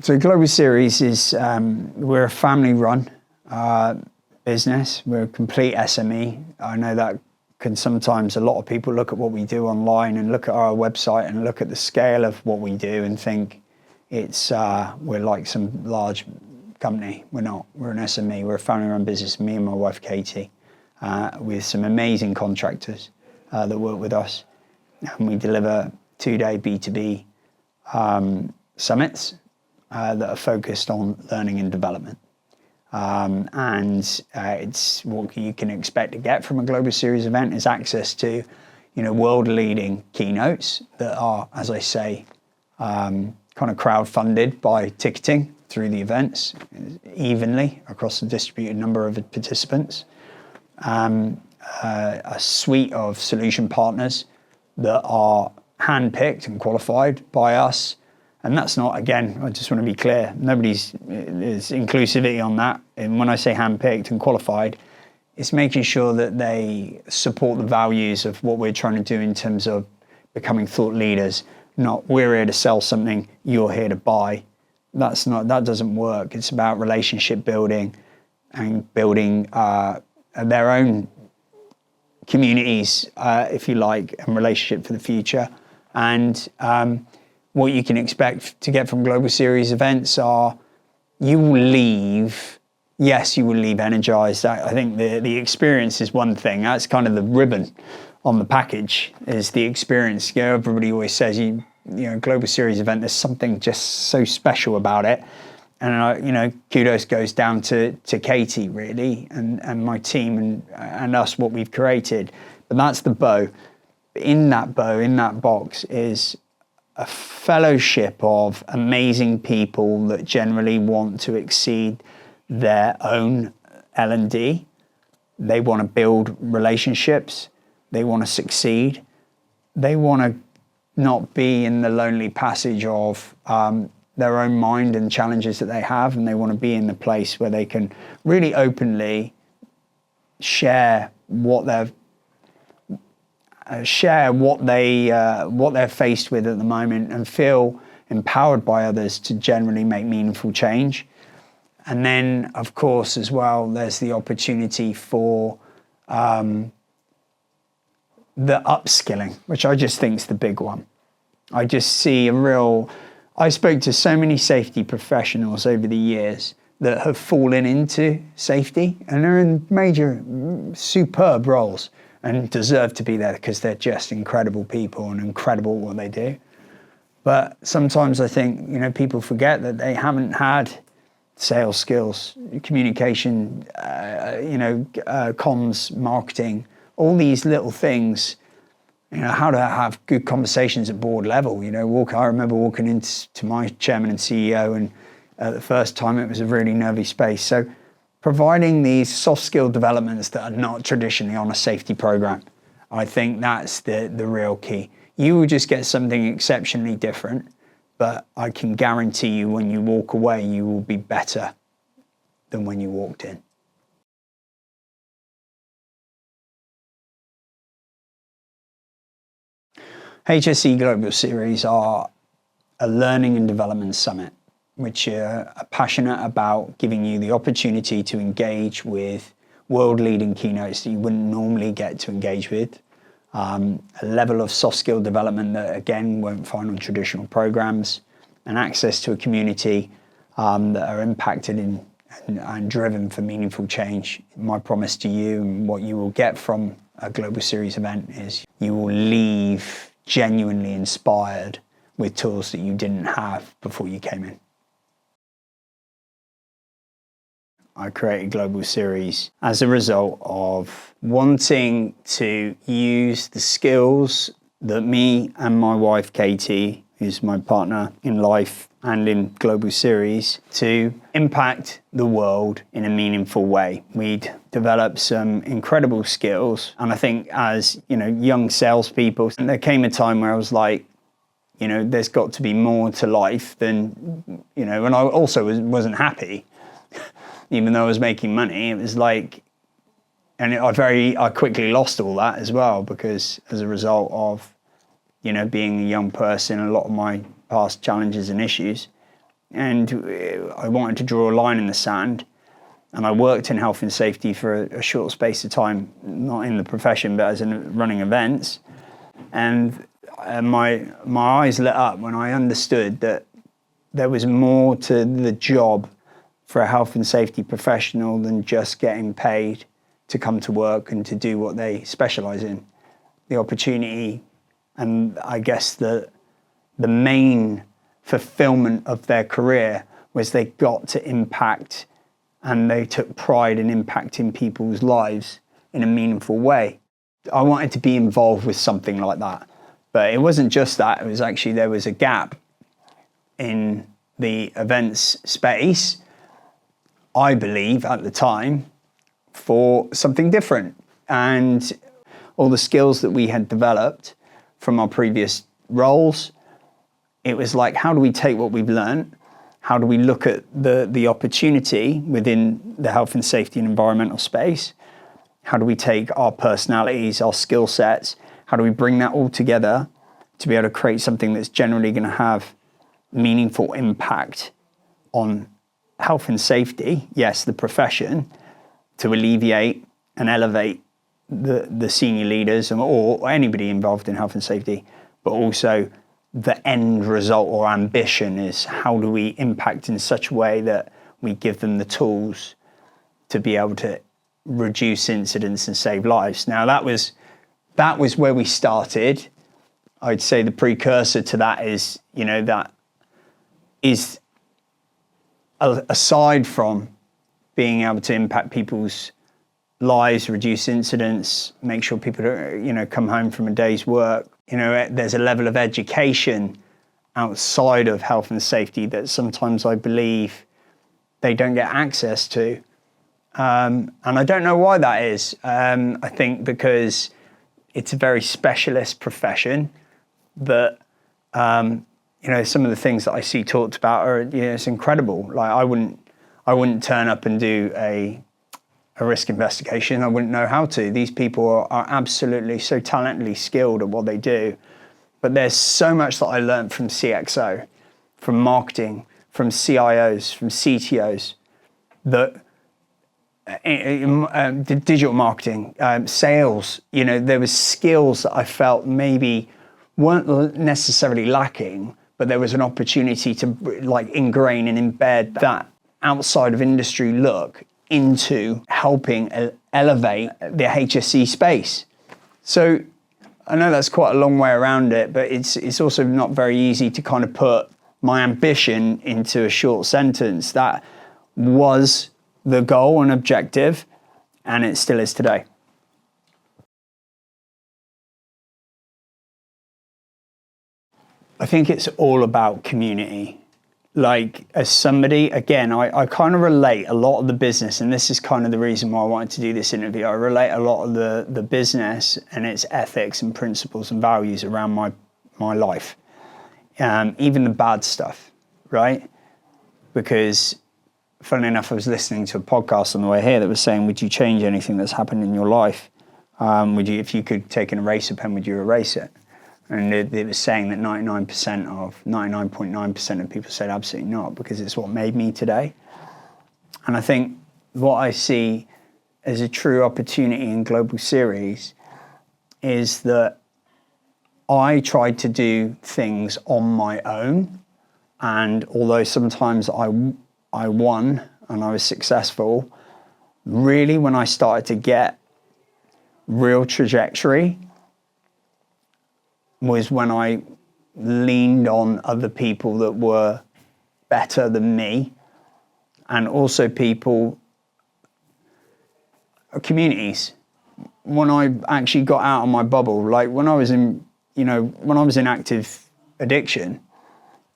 So Global Series is, we're a family-run business. We're a complete SME. I know that can sometimes, a lot of people look at what we do online and look at our website and look at the scale of what we do and think we're like some large company. We're not. We're an SME. We're a family-run business, me and my wife, Katie, with some amazing contractors that work with us. And we deliver 2-day B2B summits that are focused on learning and development. It's what you can expect to get from a Global Series event is access to, world-leading keynotes that are, as I say, kind of crowd-funded by ticketing through the events evenly across a distributed number of participants. A suite of solution partners that are handpicked and qualified by us. And that's not, again, I just want to be clear, there's inclusivity on that. And when I say handpicked and qualified, it's making sure that they support the values of what we're trying to do in terms of becoming thought leaders, not we're here to sell something, you're here to buy. That doesn't work. It's about relationship building and building their own communities, if you like, and relationship for the future. And what you can expect to get from Global Series events are you will leave energized. I think the experience is one thing. That's kind of the ribbon on the package is the experience. Everybody always says, Global Series event, there's something just so special about it. And, kudos goes down to Katie, really, and my team and us, what we've created. But that's the bow. In that box is a fellowship of amazing people that generally want to exceed their own L&D. They want to build relationships. They want to succeed. They want to not be in the lonely passage of their own mind and challenges that they have, and they want to be in the place where they can really openly share what they're faced with at the moment and feel empowered by others to generally make meaningful change. And then, of course, as well, there's the opportunity for the upskilling, which I just think is the big one. I just see I spoke to so many safety professionals over the years that have fallen into safety and are in major, superb roles and deserve to be there because they're just incredible people and incredible at what they do. But sometimes I think, people forget that they haven't had sales skills, communication, comms, marketing, all these little things, how to have good conversations at board level. I remember walking into my chairman and CEO, and the first time it was a really nervy space. So providing these soft skill developments that are not traditionally on a safety program, I think that's the real key. You will just get something exceptionally different, but I can guarantee you when you walk away, you will be better than when you walked in. HSE Global Series are a learning and development summit, which are passionate about giving you the opportunity to engage with world-leading keynotes that you wouldn't normally get to engage with. A level of soft skill development that, again, won't find on traditional programs, and access to a community that are impacted and driven for meaningful change. My promise to you and what you will get from a Global Series event is you will leave genuinely inspired with tools that you didn't have before you came in. I created Global Series as a result of wanting to use the skills that me and my wife, Katie, who's my partner in life and in Global Series, to impact the world in a meaningful way. We'd developed some incredible skills. And I think as, young salespeople, there came a time where I was like, there's got to be more to life than, and I also wasn't happy. Even though I was making money, it was like, and I quickly lost all that as well, because as a result of, being a young person, a lot of my past challenges and issues, and I wanted to draw a line in the sand. And I worked in health and safety for a short space of time, not in the profession, but as in running events. And my eyes lit up when I understood that there was more to the job for a health and safety professional than just getting paid to come to work and to do what they specialize in. The opportunity, and I guess the main fulfillment of their career was they got to impact, and they took pride in impacting people's lives in a meaningful way. I wanted to be involved with something like that. But it wasn't just that, it was actually there was a gap in the events space, I believe at the time, for something different. And all the skills that we had developed from our previous roles, it was like, how do we take what we've learned? How do we look at the opportunity within the health and safety and environmental space? How do we take our personalities, our skill sets? How do we bring that all together to be able to create something that's generally going to have meaningful impact on health and safety? Yes, the profession, to alleviate and elevate the senior leaders or anybody involved in health and safety, but also the end result or ambition is how do we impact in such a way that we give them the tools to be able to reduce incidents and save lives. Now that was where we started. I'd say the precursor to that is, that is aside from being able to impact people's lives, reduce incidents, make sure people don't, come home from a day's work. There's a level of education outside of health and safety that sometimes I believe they don't get access to. And I don't know why that is. I think because it's a very specialist profession that, some of the things that I see talked about are, it's incredible. Like I wouldn't turn up and do a risk investigation. I wouldn't know how to. These people are absolutely so talently skilled at what they do. But there's so much that I learned from CXO, from marketing, from CIOs, from CTOs, that digital marketing, sales, there was skills that I felt maybe weren't necessarily lacking, but there was an opportunity to ingrain and embed that outside of industry look into helping elevate the HSE space. So I know that's quite a long way around it, but it's also not very easy to kind of put my ambition into a short sentence. That was the goal and objective, and it still is today. I think it's all about community. Like, as somebody, again, I kind of relate a lot of the business, and this is kind of the reason why I wanted to do this interview. I relate a lot of the business and its ethics and principles and values around my life, even the bad stuff, right? Because, funnily enough, I was listening to a podcast on the way here that was saying, would you change anything that's happened in your life? If you could take an eraser pen, would you erase it? And it was saying that 99.9% of people said absolutely not, because it's what made me today. And I think what I see as a true opportunity in Global Series is that I tried to do things on my own. And although sometimes I won and I was successful, really when I started to get real trajectory was when I leaned on other people that were better than me, and also communities. When I actually got out of my bubble, like when I was in active addiction,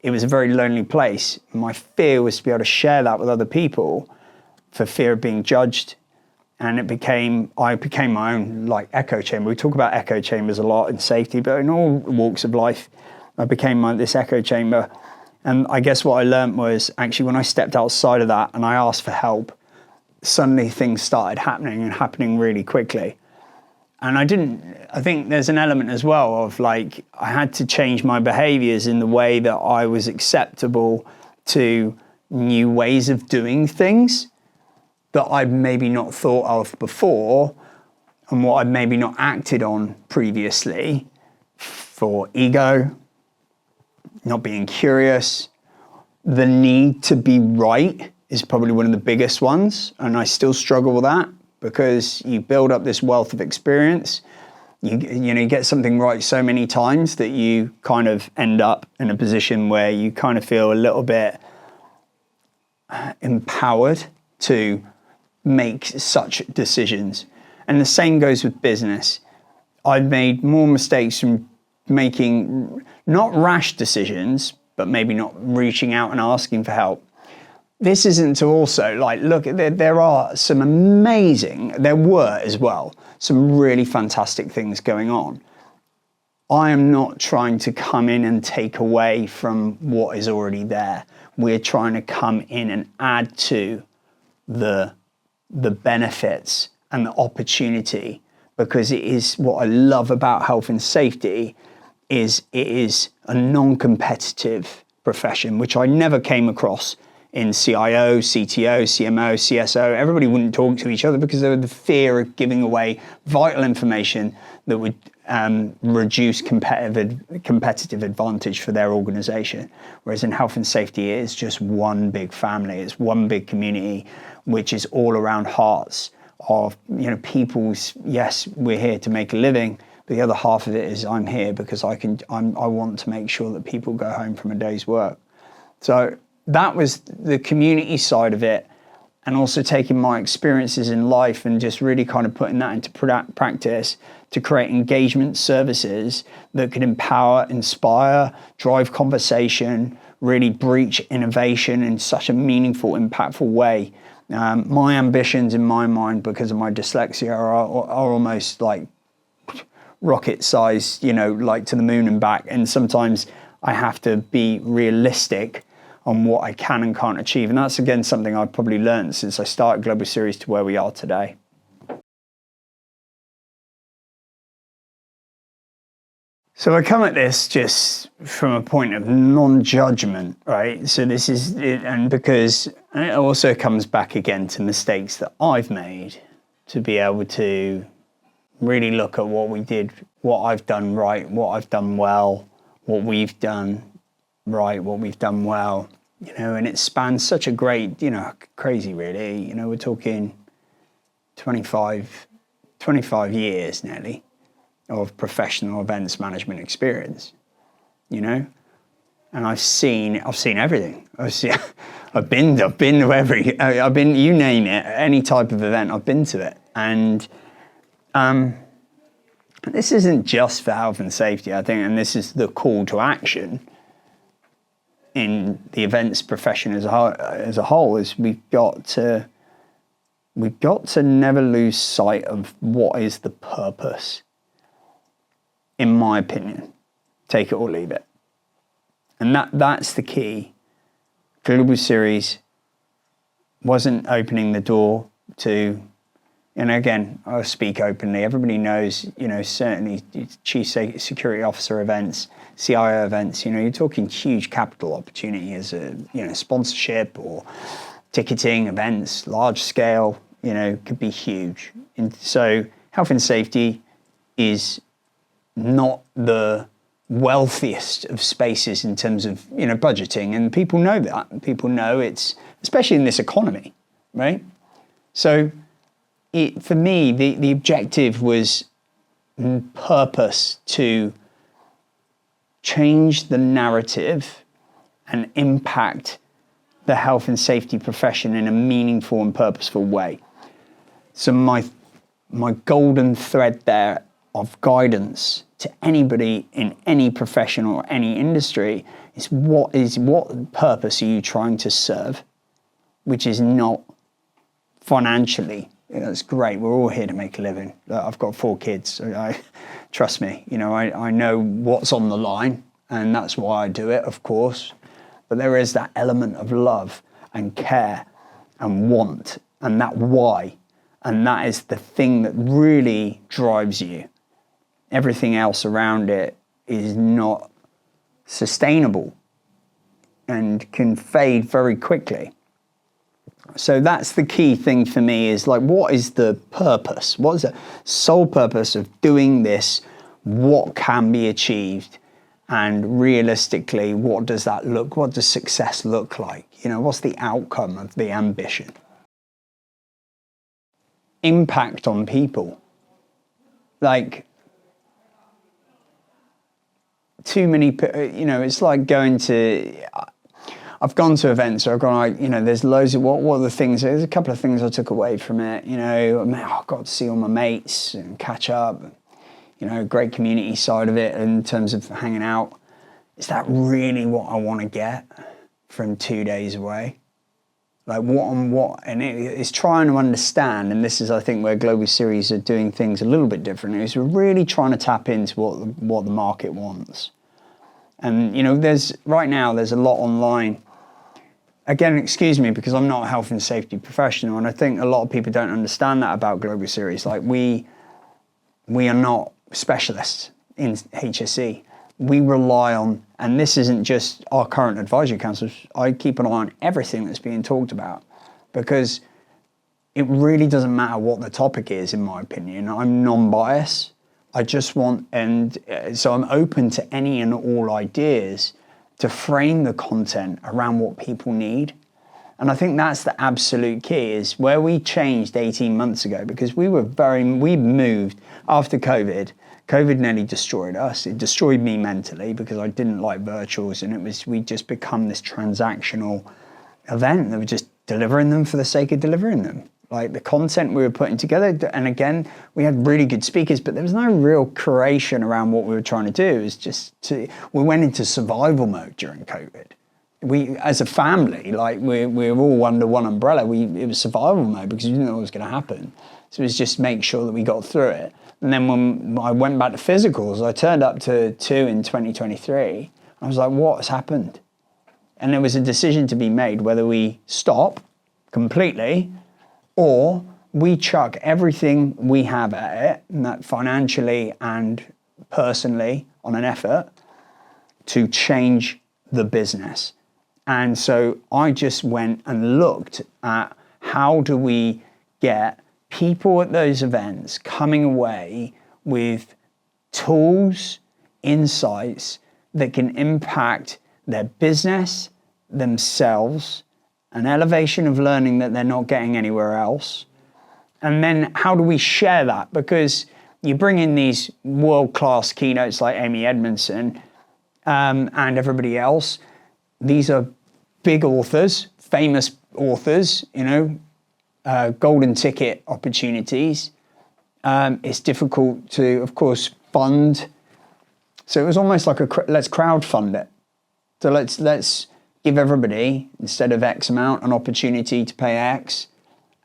it was a very lonely place. My fear was to be able to share that with other people for fear of being judged. And I became my own echo chamber. We talk about echo chambers a lot in safety, but in all walks of life, I became this echo chamber. And I guess what I learned was actually when I stepped outside of that and I asked for help, suddenly things started happening really quickly. And I think there's an element as well of I had to change my behaviors in the way that I was acceptable to new ways of doing things that I've maybe not thought of before, and what I've maybe not acted on previously for ego, not being curious. The need to be right is probably one of the biggest ones, and I still struggle with that because you build up this wealth of experience. You get something right so many times that you kind of end up in a position where you kind of feel a little bit empowered to make such decisions. And the same goes with business. I've made more mistakes from making not rash decisions, but maybe not reaching out and asking for help. This isn't to also look, there are some there were as well, some really fantastic things going on. I am not trying to come in and take away from what is already there. We're trying to come in and add to the benefits and the opportunity, because it is what I love about health and safety is it is a non-competitive profession, which I never came across in CIO, CTO, CMO, CSO. Everybody wouldn't talk to each other because there was the fear of giving away vital information that would reduce competitive advantage for their organization. Whereas in health and safety, it is just one big family. It's one big community, which is all around hearts of people's. Yes, we're here to make a living, but the other half of it is I'm here because I want to make sure that people go home from a day's work. So that was the community side of it, and also taking my experiences in life and just really kind of putting that into practice to create engagement services that could empower, inspire, drive conversation, really breach innovation in such a meaningful, impactful way. My ambitions in my mind, because of my dyslexia, are almost like rocket size, like to the moon and back. And sometimes I have to be realistic on what I can and can't achieve. And that's, again, something I've probably learned since I started Global Series to where we are today. So I come at this just from a point of non-judgment, right? So this is it, and because it also comes back again to mistakes that I've made, to be able to really look at what we did, what I've done right, what I've done well, what we've done right, what we've done well, and it spans such a great, crazy really, we're talking 25 years nearly of professional events management experience, and I've seen everything. I've been to you name it, any type of event, I've been to it. And this isn't just for health and safety, I think, and this is the call to action in the events profession as a whole, is we've got to never lose sight of what is the purpose, in my opinion. Take it or leave it. And that's the key. Global Series wasn't opening the door to, again, I'll speak openly. Everybody knows, certainly Chief Security Officer events, CIO events, you're talking huge capital opportunity as a, sponsorship or ticketing events, large scale, could be huge. And so health and safety is not the wealthiest of spaces in terms of, budgeting. And people know that. People know it's, especially in this economy, right? So for me, the objective was purpose to change the narrative and impact the health and safety profession in a meaningful and purposeful way. So my golden thread there of guidance to anybody in any profession or any industry is what purpose are you trying to serve, which is not financially. That's great. We're all here to make a living. I've got 4 kids. So trust me, I know what's on the line, and that's why I do it, of course. But there is that element of love and care and want, and that why. And that is the thing that really drives you. Everything else around it is not sustainable. and can fade very quickly. So that's the key thing for me, is like, what is the purpose? What is the sole purpose of doing this? What can be achieved? And realistically, what does success look like? You know, what's the outcome of the ambition? Impact on people. Like, too many, you know, it's like going to, I've gone to events, so I've gone, like, you know, there's loads of, what are the things, there's a couple of things I took away from it, you know, I got to see all my mates and catch up, you know, great community side of it in terms of hanging out. Is that really what I want to get from 2 days away? Like, and it's trying to understand, and this is, I think, where Global Series are doing things a little bit differently, is we're really trying to tap into what the market wants. And, you know, right now there's a lot online. Again, excuse me, because I'm not a health and safety professional, and I think a lot of people don't understand that about Global Series. Like, we are not specialists in HSE. We rely on, and this isn't just our current advisory councils, I keep an eye on everything that's being talked about, because it really doesn't matter what the topic is, in my opinion. I'm non-biased. I just want, and so I'm open to any and all ideas to frame the content around what people need. And I think that's the absolute key, is where we changed 18 months ago, because we moved after COVID. COVID nearly destroyed us. It destroyed me mentally, because I didn't like virtuals, and we'd just become this transactional event that were just delivering them for the sake of delivering them. Like, the content we were putting together, and again, we had really good speakers, but there was no real curation around what we were trying to do. It was we went into survival mode during COVID. We, as a family, like, we're all under one umbrella. It was survival mode, because we didn't know what was going to happen. So it was just make sure that we got through it. And then when I went back to physicals, I turned up to 2 in 2023. I was like, what has happened? And there was a decision to be made whether we stop completely or we chuck everything we have at it, and that financially and personally, on an effort to change the business. And so I just went and looked at, how do we get people at those events coming away with tools, insights that can impact their business, themselves, an elevation of learning that they're not getting anywhere else. And then how do we share that? Because you bring in these world-class keynotes like Amy Edmondson and everybody else. These are big authors, famous authors, you know, golden ticket opportunities. It's difficult to, of course, fund. So it was almost like let's crowdfund it. So let's give everybody, instead of X amount, an opportunity to pay X,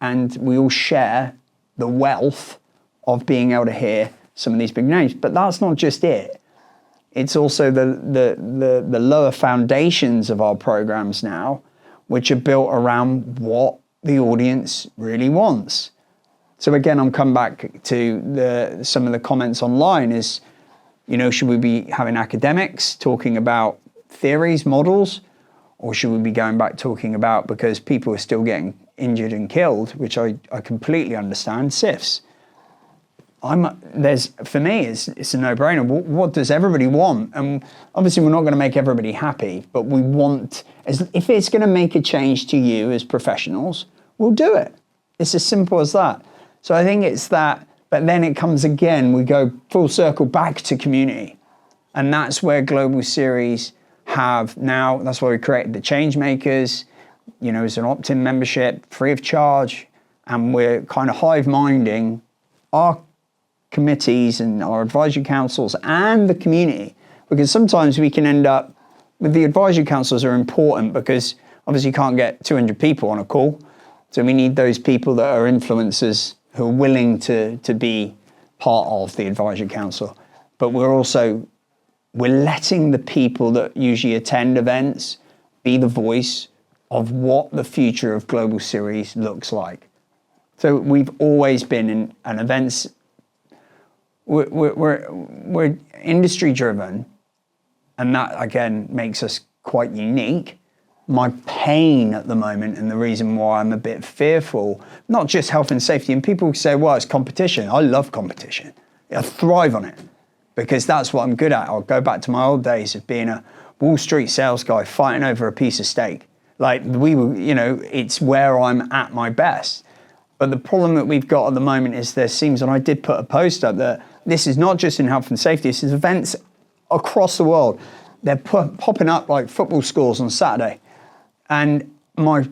and we all share the wealth of being able to hear some of these big names. But that's not just it. It's also the lower foundations of our programs now, which are built around what the audience really wants. So again, I'm coming back to some of the comments online is, you know, should we be having academics talking about theories, models, or should we be going back talking about, because people are still getting injured and killed, which I completely understand, SIFs. For me, it's a no-brainer. What does everybody want? And obviously, we're not going to make everybody happy, but we want, if it's going to make a change to you as professionals, we'll do it. It's as simple as that. So I think it's that, but then it comes again, we go full circle back to community. And that's where Global Series have now, that's why we created the Change Makers, you know, as an opt-in membership, free of charge. And we're kind of hive-minding our committees and our advisory councils and the community, because sometimes we can end up with the advisory councils are important, because obviously you can't get 200 people on a call. So we need those people that are influencers who are willing to be part of the advisory council. But we're letting the people that usually attend events be the voice of what the future of Global Series looks like. So we've always been in an events, we're industry driven, and that again makes us quite unique. my pain at the moment and the reason why I'm a bit fearful, not just health and safety. And people say, well, it's competition. I love competition. I thrive on it because that's what I'm good at. I'll go back to my old days of being a Wall Street sales guy fighting over a piece of steak. Like we were, it's where I'm at my best. But the problem that we've got at the moment is there seems, and I did put a post up that this is not just in health and safety, this is events across the world. They're popping up like football scores on Saturday. And my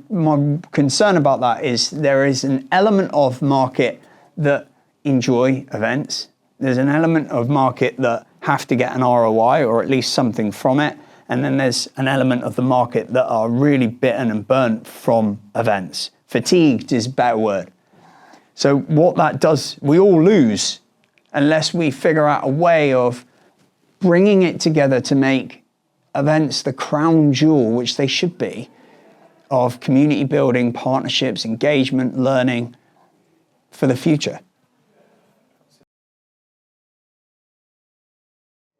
concern about that is there is an element of market that enjoy events. There's an element of market that have to get an ROI or at least something from it. And then there's an element of the market that are really bitten and burnt from events. Fatigued is a better word. So what that does, we all lose unless we figure out a way of bringing it together to make events the crown jewel, which they should be, of community building, partnerships, engagement, learning for the future.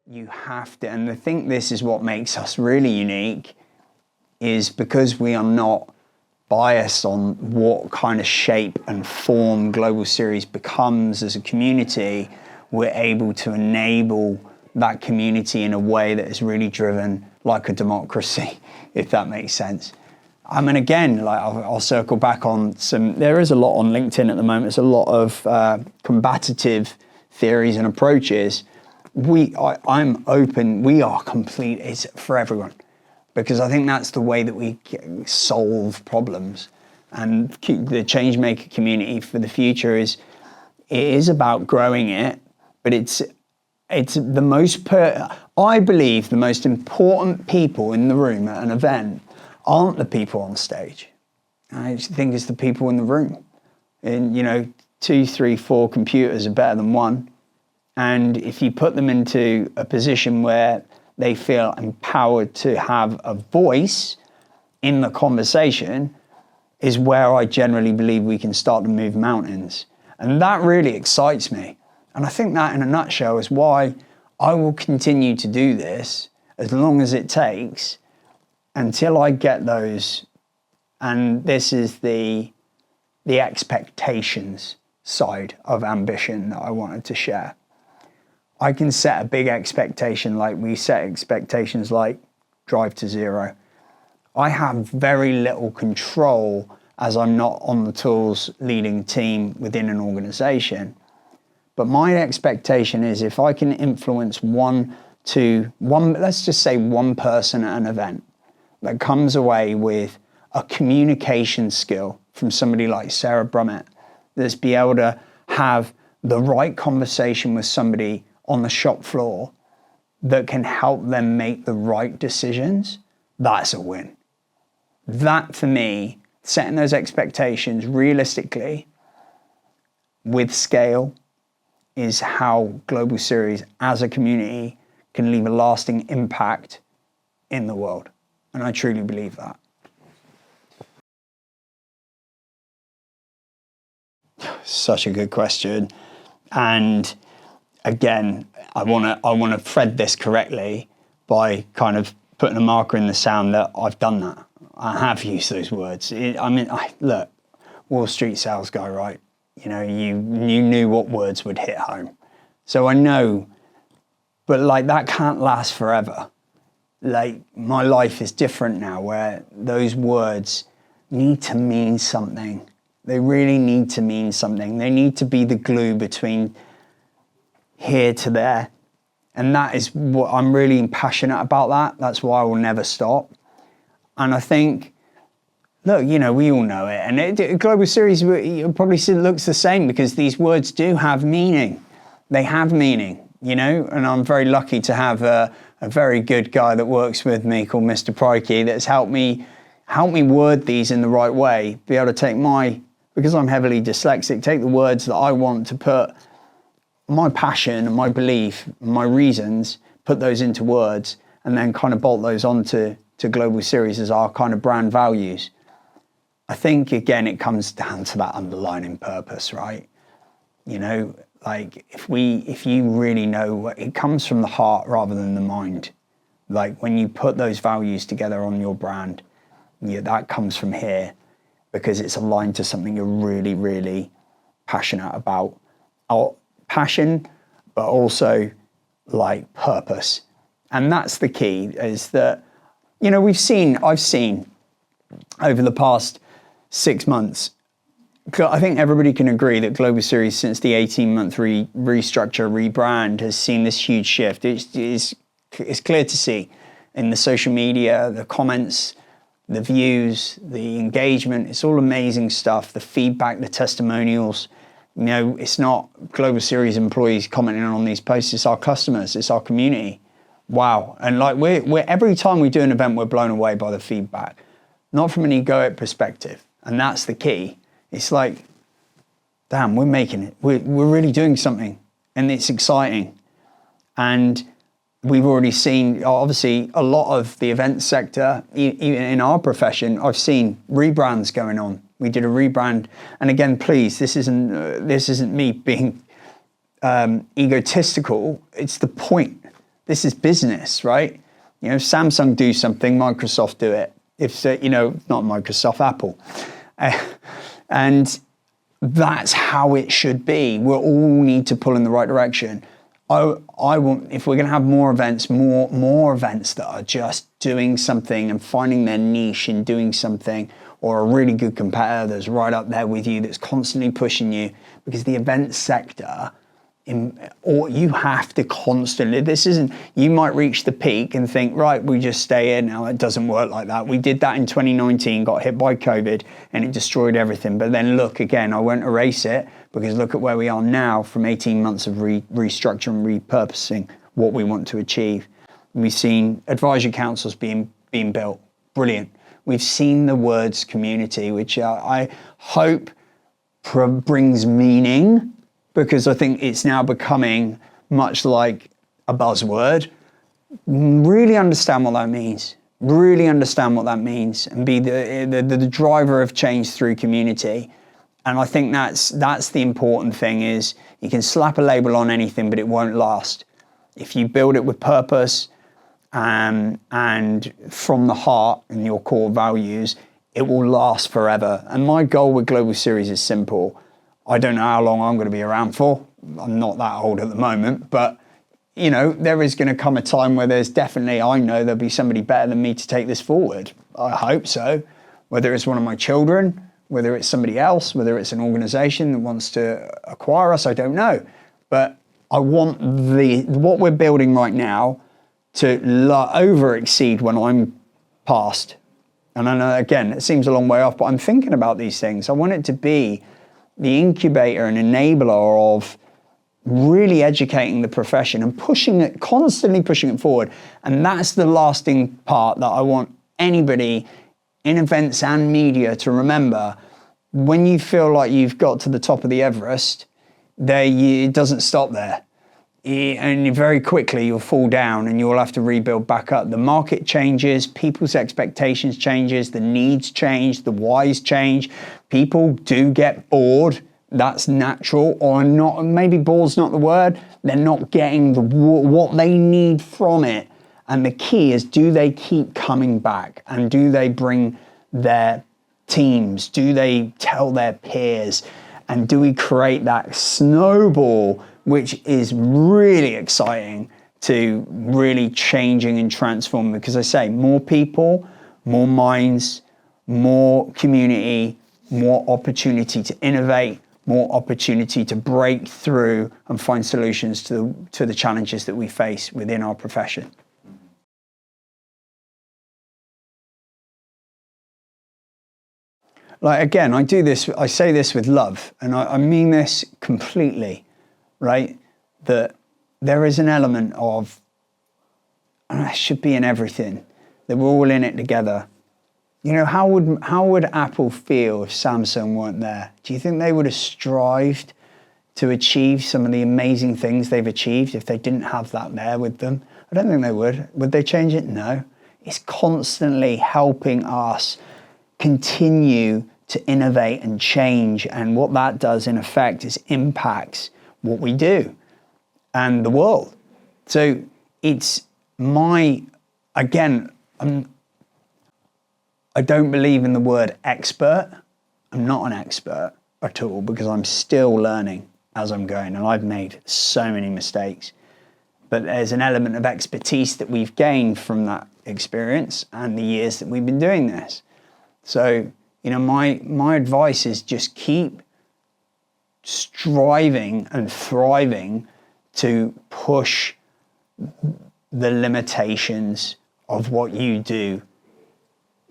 You have to, and I think this is what makes us really unique, is because we are not biased on what kind of shape and form Global Series becomes as a community, we're able to enable that community in a way that is really driven like a democracy, if that makes sense. I mean, again, like I'll circle back on there is a lot on LinkedIn at the moment. There's a lot of combative theories and approaches. I'm open, we are complete, it's for everyone. Because I think that's the way that we solve problems. And the Changemaker community for the future it is about growing it, but it's the most, I believe the most important people in the room at an event aren't the people on stage. I think it's the people in the room. And 2, 3, 4 computers are better than one. And if you put them into a position where they feel empowered to have a voice in the conversation, is where I generally believe we can start to move mountains. And that really excites me. And I think that in a nutshell is why I will continue to do this as long as it takes until I get those. And this is the expectations side of ambition that I wanted to share. I can set a big expectation like we set expectations like Drive to Zero. I have very little control as I'm not on the tools leading a team within an organization. But my expectation is if I can influence let's just say one person at an event that comes away with a communication skill from somebody like Sarah Brummett, that's be able to have the right conversation with somebody on the shop floor that can help them make the right decisions, that's a win. That for me, setting those expectations realistically with scale is how Global Series as a community can leave a lasting impact in the world. And I truly believe that. Such a good question. And again, I want to thread this correctly by kind of putting a marker in the sand that I've done that. I have used those words. Look, Wall Street sales guy, right? You knew what words would hit home. So I know, but like that can't last forever. Like my life is different now where those words need to mean something. They really need to mean something. They need to be the glue between here to there. And that is what I'm really passionate about that. That's why I will never stop. And I think, look, we all know it. And Global Series probably looks the same because these words do have meaning. They have meaning, and I'm very lucky to have a very good guy that works with me called Mr. Prikey that's helped me word these in the right way, be able to take because I'm heavily dyslexic, take the words that I want to put my passion and my belief, my reasons, put those into words and then kind of bolt those onto Global Series as our kind of brand values. I think, again, it comes down to that underlining purpose, right? Like if you really know, it comes from the heart rather than the mind. Like when you put those values together on your brand, yeah, that comes from here because it's aligned to something you're really, really passionate about. Our passion, but also like purpose. And that's the key, is that, you know, I've seen over the past 6 months, I think everybody can agree that Global Series, since the 18-month restructure, rebrand, has seen this huge shift. It's clear to see in the social media, the comments, the views, the engagement. It's all amazing stuff. The feedback, the testimonials. You know, it's not Global Series employees commenting on these posts. It's our customers. It's our community. Wow. And like we're every time we do an event, we're blown away by the feedback, not from an egoic perspective. And that's the key. It's like, damn, we're making it. We're really doing something, and it's exciting. And we've already seen, obviously, a lot of the event sector, even in our profession, I've seen rebrands going on. We did a rebrand, and again, please, this isn't me being egotistical. It's the point. This is business, right? You know, Samsung do something, Microsoft do it. If you know, not Microsoft, Apple. And that's how it should be. We all need to pull in the right direction. I want, if we're going to have more events, more events that are just doing something and finding their niche in doing something, or a really good competitor that's right up there with you, that's constantly pushing you, because the event sector, or you have to constantly, you might reach the peak and think, right, we just stay in. Now, it doesn't work like that. We did that in 2019, got hit by COVID, and it destroyed everything. But then look, again, I won't erase it, because look at where we are now from 18 months of restructuring, repurposing what we want to achieve. We've seen advisory councils being built. Brilliant. We've seen the words community, which I hope brings meaning, because I think it's now becoming much like a buzzword. Really understand what that means. Really understand what that means, and be the driver of change through community. And I think that's the important thing, is you can slap a label on anything, but it won't last. If you build it with purpose and from the heart and your core values, it will last forever. And my goal with Global Series is simple. I don't know how long I'm going to be around for. I'm not that old at the moment, but you know, there is going to come a time where I know there'll be somebody better than me to take this forward. I hope so. Whether it's one of my children, whether it's somebody else, whether it's an organization that wants to acquire us, I don't know. But I want what we're building right now to over exceed when I'm past. And I know, again, it seems a long way off, but I'm thinking about these things. I want it to be the incubator and enabler of really educating the profession and constantly pushing it forward. And that's the lasting part that I want anybody in events and media to remember. When you feel like you've got to the top of the Everest, it doesn't stop there. And very quickly you'll fall down and you'll have to rebuild back up. The market changes, people's expectations changes, the needs change, the whys change. People do get bored. That's natural, or not. Maybe bored's not the word. They're not getting what they need from it. And the key is, do they keep coming back? And do they bring their teams? Do they tell their peers? And do we create that snowball, which is really exciting, to really changing and transforming? Because I say, more people, more minds, more community, more opportunity to innovate, more opportunity to break through and find solutions to the challenges that we face within our profession. Like, again, I say this with love, and I mean this completely, right? That there is an element of, and it should be in everything, that we're all in it together. You know, how would Apple feel if Samsung weren't there? Do you think they would have strived to achieve some of the amazing things they've achieved if they didn't have that there with them? I don't think they would. Would they change it? No. It's constantly helping us continue to innovate and change. And what that does, in effect, is impacts what we do and the world. So it's again, I don't believe in the word expert. I'm not an expert at all because I'm still learning as I'm going, and I've made so many mistakes. But there's an element of expertise that we've gained from that experience and the years that we've been doing this. So, my advice is just keep striving and thriving to push the limitations of what you do.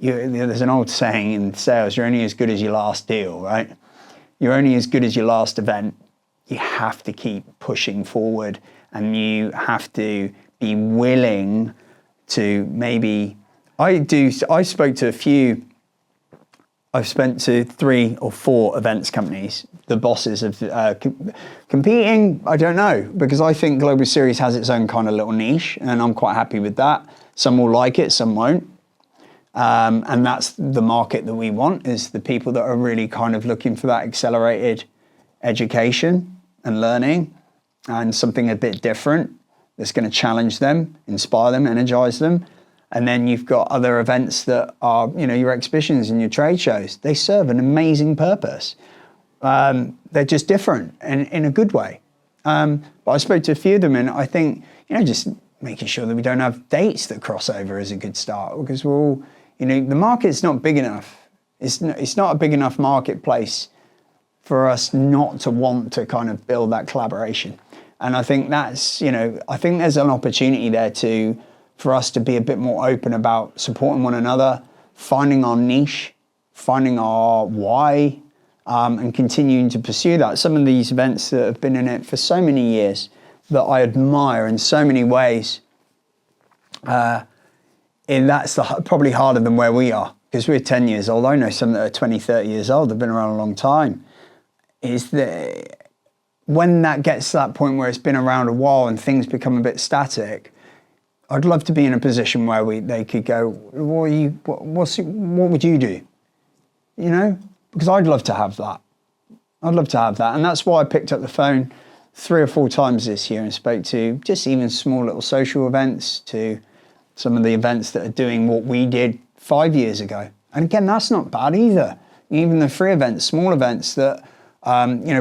There's an old saying in sales, you're only as good as your last deal, right? You're only as good as your last event. You have to keep pushing forward, and you have to be willing to maybe, I spoke to a few, I've spent to 3 or 4 events companies, the bosses of competing, I don't know, because I think Global Series has its own kind of little niche, and I'm quite happy with that. Some will like it, some won't. And that's the market that we want, is the people that are really kind of looking for that accelerated education and learning and something a bit different that's going to challenge them, inspire them, energize them. And then you've got other events that are, your exhibitions and your trade shows. They serve an amazing purpose. They're just different and in a good way. But I spoke to a few of them, and I think, just making sure that we don't have dates that cross over is a good start, because we're all, the market's not big enough. It's not a big enough marketplace for us not to want to kind of build that collaboration. And I think that's, I think there's an opportunity there for us to be a bit more open about supporting one another, finding our niche, finding our why, and continuing to pursue that. Some of these events that have been in it for so many years that I admire in so many ways, and that's probably harder than where we are, because we're 10 years old. I know some that are 20, 30 years old, they've been around a long time. Is that when that gets to that point where it's been around a while and things become a bit static, I'd love to be in a position where they could go, what would you do? Because I'd love to have that. I'd love to have that. And that's why I picked up the phone 3 or 4 times this year and spoke to just even small little social events, to some of the events that are doing what we did 5 years ago. And again, that's not bad either. Even the free events, small events that,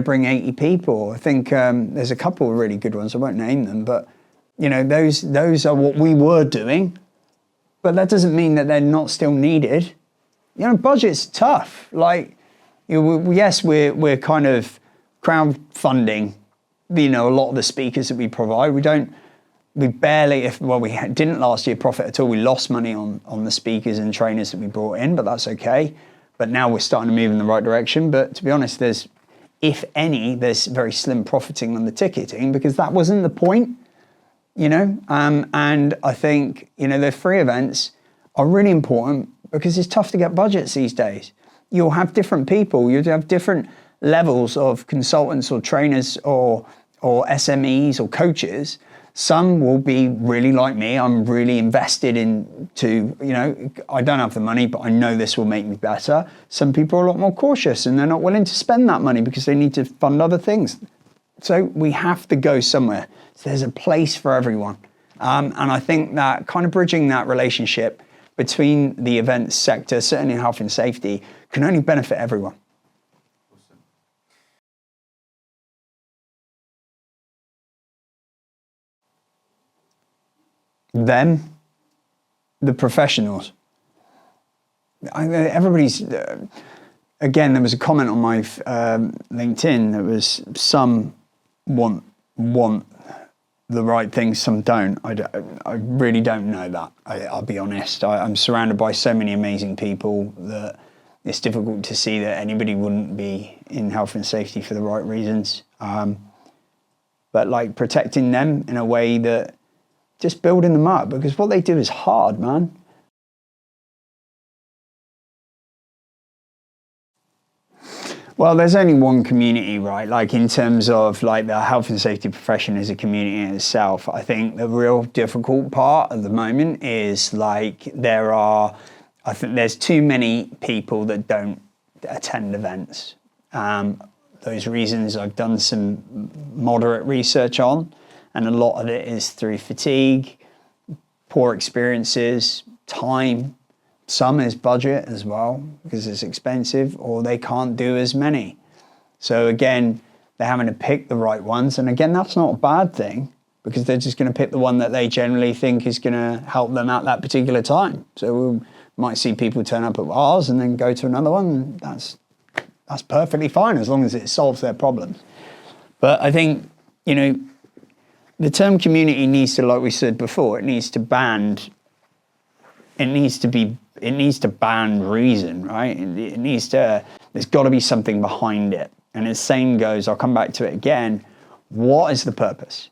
bring 80 people. I think there's a couple of really good ones. I won't name them, but those are what we were doing. But that doesn't mean that they're not still needed. Budget's tough. Yes, we're kind of crowdfunding, a lot of the speakers that we provide. We barely, we didn't last year profit at all. We lost money on the speakers and trainers that we brought in, but that's okay. But now we're starting to move in the right direction. But to be honest, there's very slim profiting on the ticketing, because that wasn't the point, and I think, the free events are really important because it's tough to get budgets these days. You'll have different people, you'll have different levels of consultants or trainers or SMEs or coaches. Some will be really like me. I'm really invested I don't have the money, but I know this will make me better. Some people are a lot more cautious and they're not willing to spend that money because they need to fund other things. So we have to go somewhere. So there's a place for everyone. And I think that kind of bridging that relationship between the events sector, certainly in health and safety, can only benefit everyone. Them, the professionals. Everybody's, again, there was a comment on my LinkedIn that was, some want the right things, some don't. I really don't know that. I'll be honest. I'm surrounded by so many amazing people that it's difficult to see that anybody wouldn't be in health and safety for the right reasons. But protecting them in a way that, just building them up, because what they do is hard, man. Well, there's only one community, right? In terms of the health and safety profession as a community in itself. I think the real difficult part at the moment is I think there's too many people that don't attend events. Those reasons I've done some moderate research on, and a lot of it is through fatigue, poor experiences, time, Some is budget as well, because it's expensive, or they can't do as many. So again, they're having to pick the right ones. And again, that's not a bad thing, because they're just going to pick the one that they generally think is going to help them at that particular time. So we might see people turn up at ours and then go to another one. That's perfectly fine, as long as it solves their problems. But I think, the term community needs to, like we said before, it needs to band reason, right? There's got to be something behind it. And the same goes, I'll come back to it again, what is the purpose?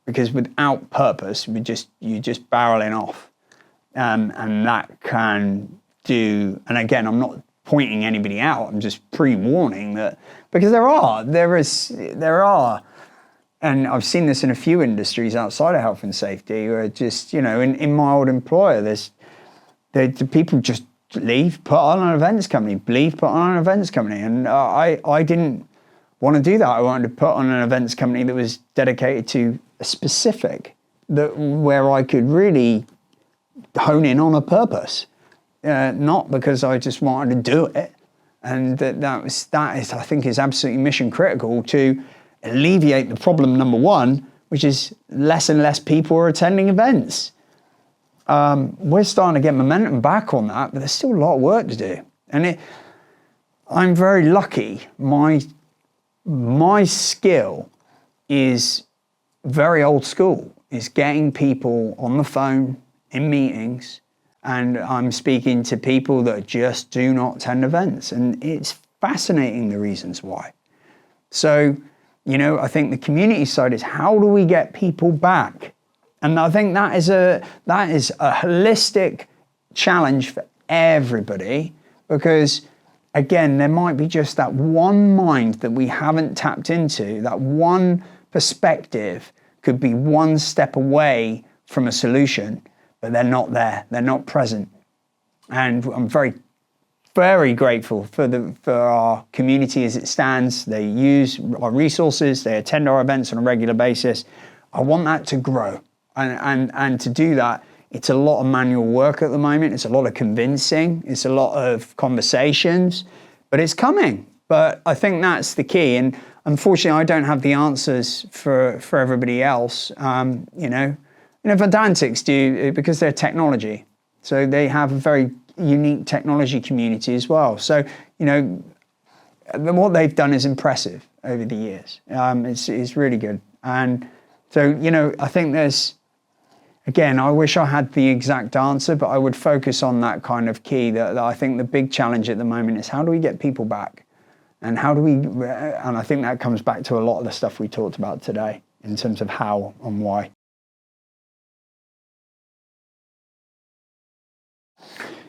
Because without purpose, you're just barreling off. And that can do, and again, I'm not pointing anybody out, I'm just pre-warning that, because there are, and I've seen this in a few industries outside of health and safety, where just, in my old employer, the people just leave, put on an events company, and I didn't want to do that. I wanted to put on an events company that was dedicated to a specific, where I could really hone in on a purpose, not because I just wanted to do it. And that is, I think, is absolutely mission critical to alleviate the problem number one, which is less and less people are attending events. We're starting to get momentum back on that, but there's still a lot of work to do. And I'm very lucky. My skill is very old school. It's getting people on the phone in meetings, and I'm speaking to people that just do not attend events. And it's fascinating the reasons why. So, I think the community side is, how do we get people back? And I think that is a holistic challenge for everybody, because again, there might be just that one mind that we haven't tapped into, that one perspective could be one step away from a solution, but they're not there, they're not present. And I'm very, very grateful for our community as it stands. They use our resources, they attend our events on a regular basis. I want that to grow. And to do that, it's a lot of manual work at the moment. It's a lot of convincing. It's a lot of conversations, but it's coming. But I think that's the key. And unfortunately, I don't have the answers for everybody else. Vedantics do, because they're technology. So they have a very unique technology community as well. So, what they've done is impressive over the years. It's really good. And so, I think again, I wish I had the exact answer, but I would focus on that kind of key. That I think the big challenge at the moment is, how do we get people back? And and I think that comes back to a lot of the stuff we talked about today in terms of how and why.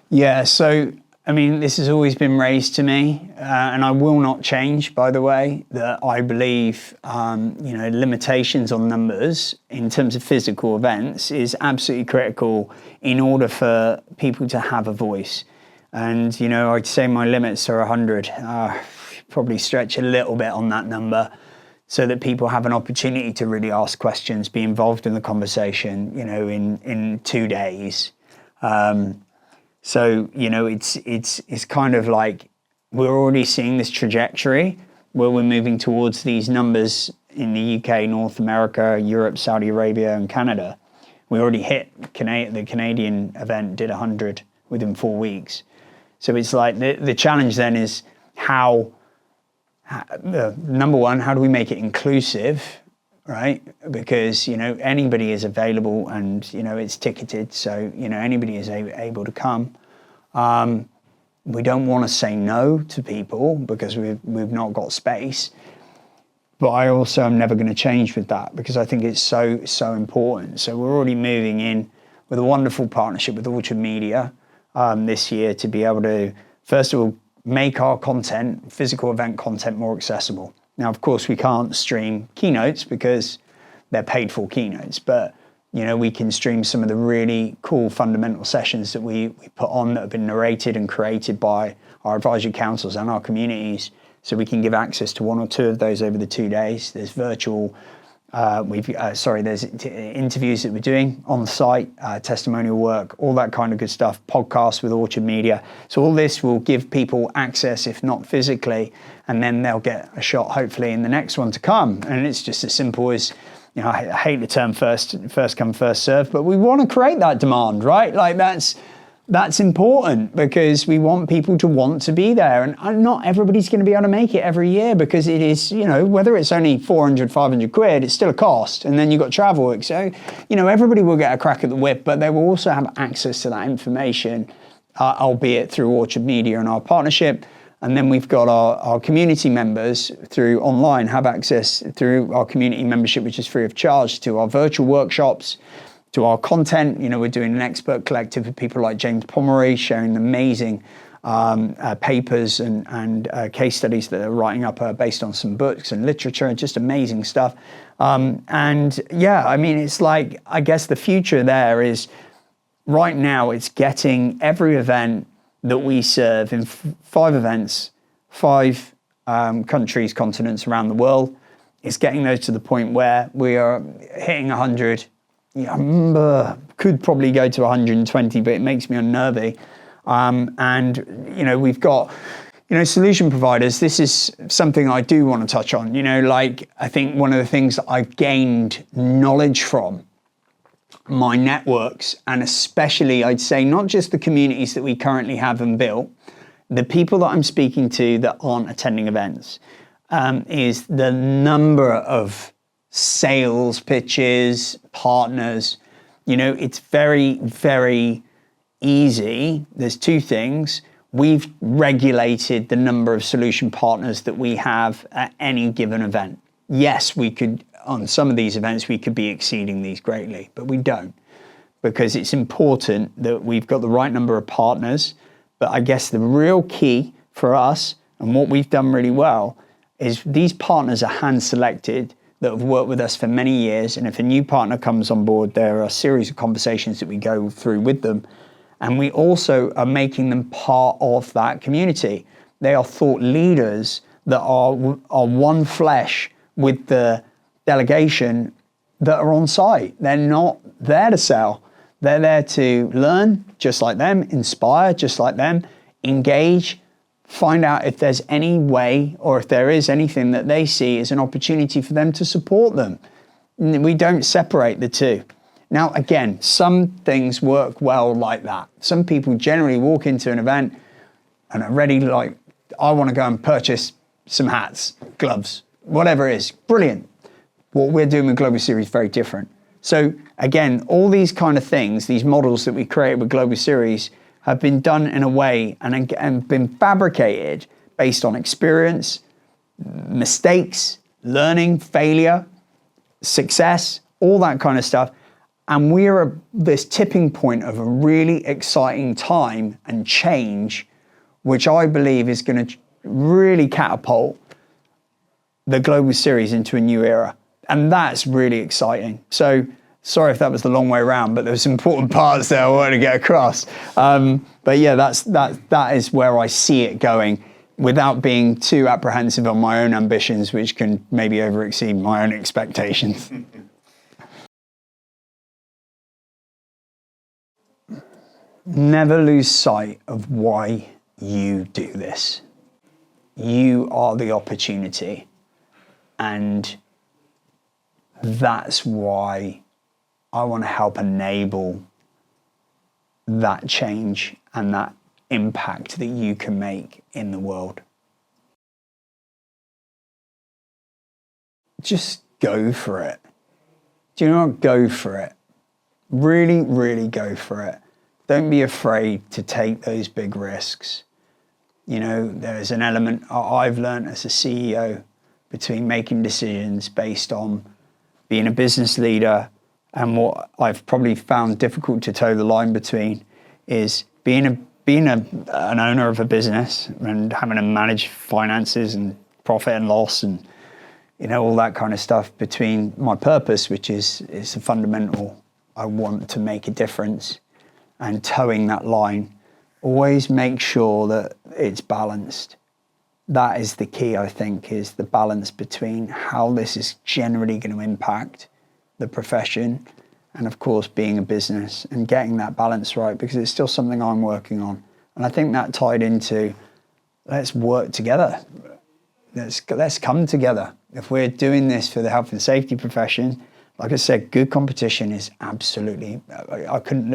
Yeah, so, this has always been raised to me, and I will not change, by the way, that I believe, limitations on numbers in terms of physical events is absolutely critical in order for people to have a voice. And, I'd say my limits are 100. Probably stretch a little bit on that number, so that people have an opportunity to really ask questions, be involved in the conversation, in 2 days. So, it's kind of like we're already seeing this trajectory where we're moving towards these numbers in the UK, North America, Europe, Saudi Arabia, and Canada. We already hit the Canadian event, did 100 within 4 weeks. So it's like the challenge then is number one, how do we make it inclusive? Right? Because, anybody is available, and, it's ticketed. So, anybody is able to come. We don't want to say no to people because we've not got space. But I also am never going to change with that, because I think it's so important. So we're already moving in with a wonderful partnership with Orchard Media this year to be able to, first of all, make our content, physical event content, more accessible. Now, of course, we can't stream keynotes because they're paid for keynotes, but, we can stream some of the really cool fundamental sessions that we put on that have been narrated and created by our advisory councils and our communities. So we can give access to 1 or 2 of those over the 2 days. There's virtual There's interviews that we're doing on site, testimonial work, all that kind of good stuff, podcasts with Orchard Media. So all this will give people access, if not physically, and then they'll get a shot hopefully in the next one to come. And it's just as simple as, I hate the term first come, first serve, but we want to create that demand, right? Like that's important, because we want people to want to be there. And not everybody's going to be able to make it every year, because it is, whether it's only 400, 500 quid, it's still a cost. And then you've got travel. So, everybody will get a crack at the whip, but they will also have access to that information, albeit through Orchard Media and our partnership. And then we've got our community members through online have access through our community membership, which is free of charge, to our virtual workshops, to our content. We're doing an expert collective with people like James Pomeroy sharing amazing papers and case studies that they're writing up based on some books and literature, and just amazing stuff. It's like, I guess the future there is, right now it's getting every event that we serve in 5 events, 5 countries, continents around the world. It's getting those to the point where we are hitting 100. Could probably go to 120, but it makes me unnervy. We've got, solution providers. This is something I do want to touch on. I think one of the things that I've gained knowledge from my networks, and especially I'd say not just the communities that we currently have and built, the people that I'm speaking to that aren't attending events, is the number of sales pitches, partners. It's very, very easy. There's 2 things. We've regulated the number of solution partners that we have at any given event. Yes, we could, on some of these events, we could be exceeding these greatly, but we don't, because it's important that we've got the right number of partners. But I guess the real key for us, and what we've done really well, is these partners are hand selected that have worked with us for many years. And if a new partner comes on board, there are a series of conversations that we go through with them. And we also are making them part of that community. They are thought leaders that are one flesh with the delegation that are on site. They're not there to sell. They're there to learn just like them, inspire just like them, engage, find out if there's any way, or if there is anything that they see as an opportunity for them to support them. We don't separate the 2. Now, again, some things work well like that. Some people generally walk into an event and are ready, like, I want to go and purchase some hats, gloves, whatever it is. Brilliant. What we're doing with Global Series is very different. So again, all these kind of things, these models that we created with Global Series, have been done in a way and been fabricated based on experience, mistakes, learning, failure, success, all that kind of stuff. And we're at this tipping point of a really exciting time and change, which I believe is going to really catapult the Global Series into a new era. And that's really exciting. So sorry if that was the long way around, but there's some important parts there I wanted to get across. But yeah, that is where I see it going, without being too apprehensive on my own ambitions, which can maybe overexceed my own expectations. Never lose sight of why you do this. You are the opportunity. And that's why I want to help enable that change and that impact that you can make in the world. Just go for it. Do you know what? Go for it. Really, really go for it. Don't be afraid to take those big risks. There's an element I've learned as a CEO between making decisions based on being a business leader, and what I've probably found difficult to toe the line between is being an owner of a business and having to manage finances and profit and loss and all that kind of stuff, between my purpose, which is a fundamental, I want to make a difference, and towing that line. Always make sure that it's balanced. that is the key, I think, is the balance between how this is generally going to impact the profession and, of course, being a business and getting that balance right, because it's still something I'm working on. And I think that tied into, let's work together. Let's come together. If we're doing this for the health and safety profession, like I said, good competition is absolutely, I could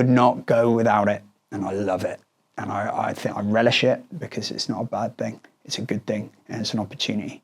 not go without it. And I love it. And I think I relish it, because it's not a bad thing. It's a good thing, and it's an opportunity.